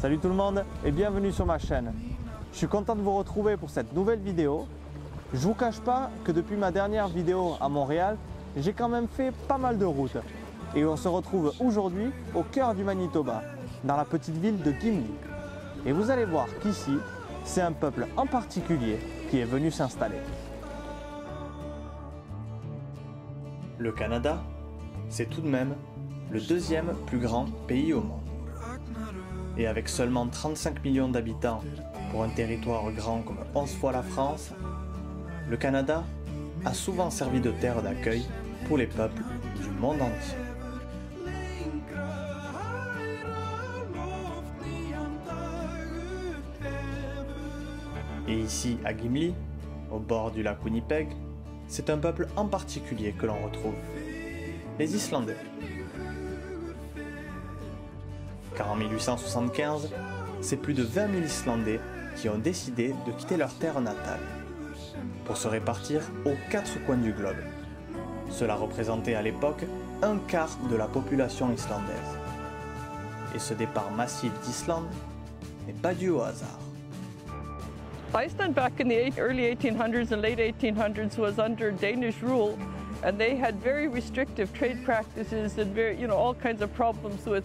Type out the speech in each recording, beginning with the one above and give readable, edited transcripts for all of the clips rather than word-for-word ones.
Salut tout le monde et bienvenue sur ma chaîne. Je suis content de vous retrouver pour cette nouvelle vidéo. Je vous cache pas que depuis ma dernière vidéo à Montréal, j'ai quand même fait pas mal de routes. Et on se retrouve aujourd'hui au cœur du Manitoba, dans la petite ville de Gimli. Et vous allez voir qu'ici, c'est un peuple en particulier qui est venu s'installer. Le Canada, c'est tout de même le deuxième plus grand pays au monde. Et avec seulement 35 millions d'habitants pour un territoire grand comme 11 fois la France, le Canada a souvent servi de terre d'accueil pour les peuples du monde entier. Et ici, à Gimli, au bord du lac Winnipeg, c'est un peuple en particulier que l'on retrouve, les Islandais. Car en 1875, c'est plus de 20 000 Islandais qui ont décidé de quitter leur terre natale pour se répartir aux quatre coins du globe. Cela représentait à l'époque un quart de la population islandaise. Et ce départ massif d'Islande n'est pas dû au hasard. Iceland back in the early 1800s and late 1800s was under Danish rule, and they had very restrictive trade practices and all kinds of problems with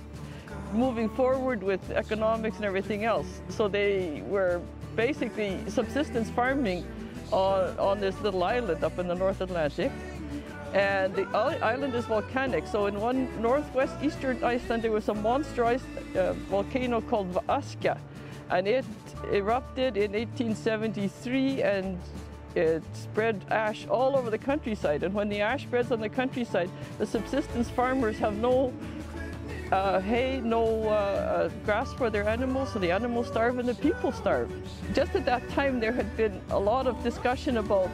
moving forward with economics and everything else. So they were basically subsistence farming on this little island up in the North Atlantic. And the island is volcanic. So in one northwest eastern Iceland, there was a monster volcano called Vaska, and it erupted in 1873 and it spread ash all over the countryside. And when the ash spreads on the countryside, the subsistence farmers have no hay, no grass for their animals, so the animals starve and the people starve. Just at that time, there had been a lot of discussion about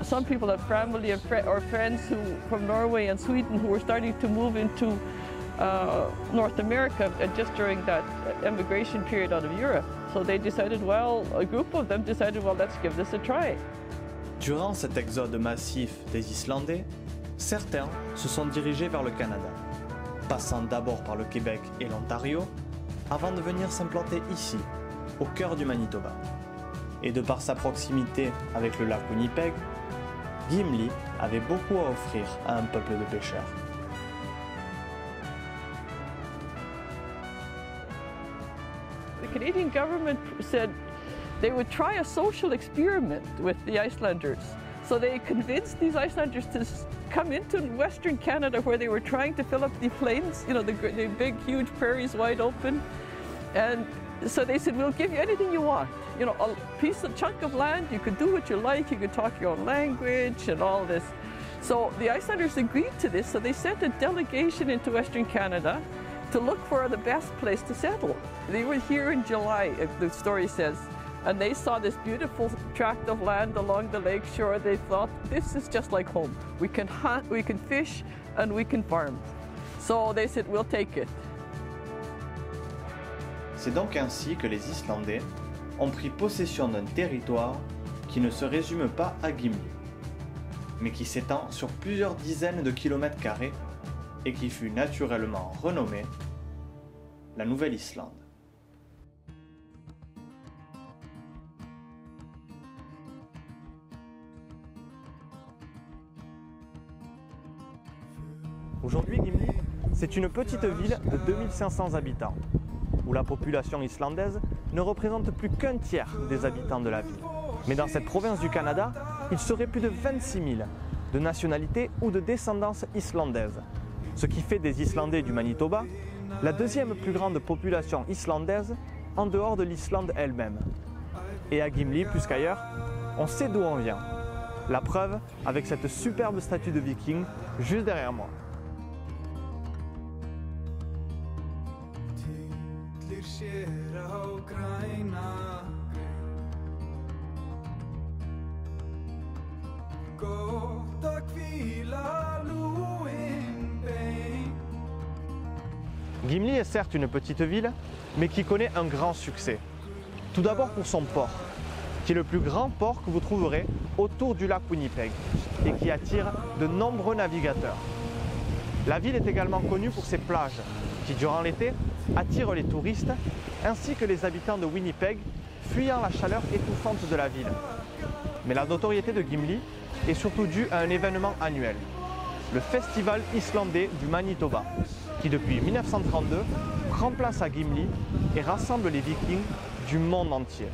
some people had family or friends from Norway and Sweden who were starting to move into North America just during that immigration period out of Europe. So they decided, a group of them decided, let's give this a try. Durant cet exode massif des Islandais, certains se sont dirigés vers le Canada, passant d'abord par le Québec et l'Ontario, avant de venir s'implanter ici, au cœur du Manitoba. Et de par sa proximité avec le lac Winnipeg, Gimli avait beaucoup à offrir à un peuple de pêcheurs. The Canadian government said they would try a social experiment with the Icelanders. So they convinced these Icelanders to come into Western Canada where they were trying to fill up the plains, the big, huge prairies wide open. And so they said, we'll give you anything you want. A chunk of land, you could do what you like, you could talk your own language and all this. So the Icelanders agreed to this, so they sent a delegation into Western Canada to look for the best place to settle. They were here in July, the story says, and they saw this beautiful tract of land along the lake shore. They thought, this is just like home. We can hunt, we can fish, and we can farm. So they said, we'll take it. C'est donc ainsi que les Islandais ont pris possession d'un territoire qui ne se résume pas à Gimli, mais qui s'étend sur plusieurs dizaines de kilomètres carrés et qui fut naturellement renommé la Nouvelle-Islande. Aujourd'hui, Gimli, c'est une petite ville de 2500 habitants, où la population islandaise ne représente plus qu'un tiers des habitants de la ville. Mais dans cette province du Canada, il serait plus de 26 000 de nationalité ou de descendance islandaise, ce qui fait des Islandais du Manitoba la deuxième plus grande population islandaise en dehors de l'Islande elle-même. Et à Gimli, plus qu'ailleurs, on sait d'où on vient. La preuve avec cette superbe statue de viking juste derrière moi. Gimli est certes une petite ville, mais qui connaît un grand succès. Tout d'abord pour son port, qui est le plus grand port que vous trouverez autour du lac Winnipeg et qui attire de nombreux navigateurs. La ville est également connue pour ses plages, qui durant l'été attire les touristes ainsi que les habitants de Winnipeg fuyant la chaleur étouffante de la ville. Mais la notoriété de Gimli est surtout due à un événement annuel, le Festival islandais du Manitoba, qui depuis 1932 prend place à Gimli et rassemble les Vikings du monde entier.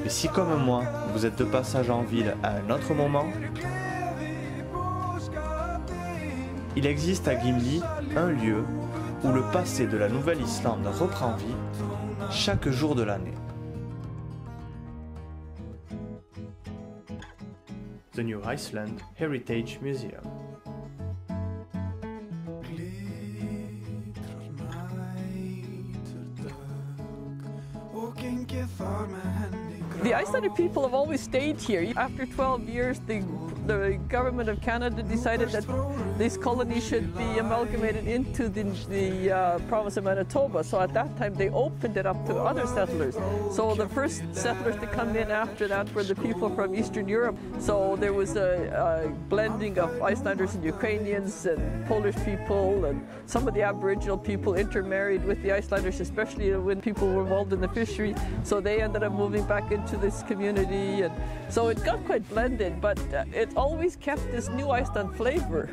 Et si comme moi, vous êtes de passage en ville à un autre moment, il existe à Gimli un lieu où le passé de la Nouvelle-Islande reprend vie chaque jour de l'année. The New Iceland Heritage Museum. The Icelandic people have always stayed here. After 12 years, the government of Canada decided that this colony should be amalgamated into the province of Manitoba. So at that time, they opened it up to other settlers. So the first settlers to come in after that were the people from Eastern Europe. So there was a blending of Icelanders and Ukrainians and Polish people, and some of the Aboriginal people intermarried with the Icelanders, especially when people were involved in the fishery. So they ended up moving back into this community, and so it got quite blended, but it always kept this New Iceland flavor.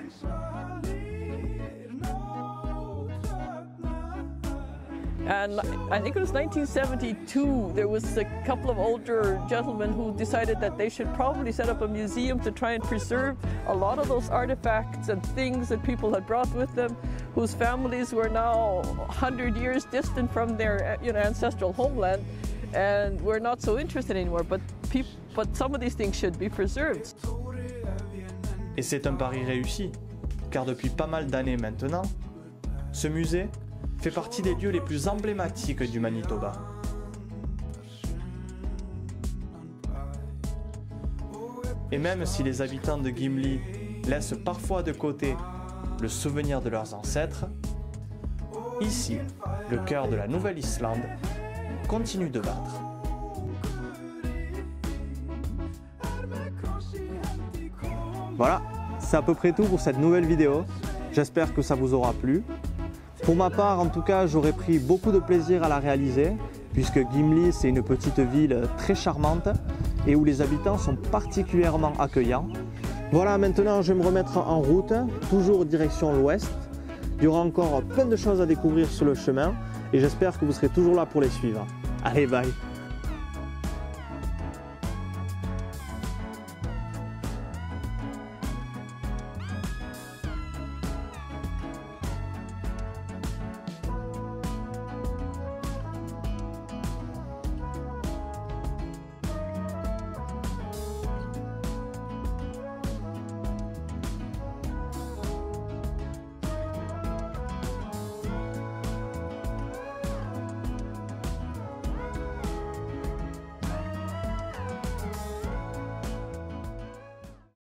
And I think it was 1972, there was a couple of older gentlemen who decided that they should probably set up a museum to try and preserve a lot of those artifacts and things that people had brought with them, whose families were now 100 years distant from their ancestral homeland, and we're not so interested anymore, but some of these things should be preserved. Et c'est un pari réussi, car depuis pas mal d'années maintenant, ce musée fait partie des lieux les plus emblématiques du Manitoba. Et même si les habitants de Gimli laissent parfois de côté le souvenir de leurs ancêtres, ici, le cœur de la Nouvelle-Islande continue de battre. Voilà, c'est à peu près tout pour cette nouvelle vidéo. J'espère que ça vous aura plu. Pour ma part, en tout cas, j'aurais pris beaucoup de plaisir à la réaliser, puisque Gimli, c'est une petite ville très charmante et où les habitants sont particulièrement accueillants. Voilà, maintenant je vais me remettre en route, toujours direction l'ouest. Il y aura encore plein de choses à découvrir sur le chemin et j'espère que vous serez toujours là pour les suivre. Allez, bye!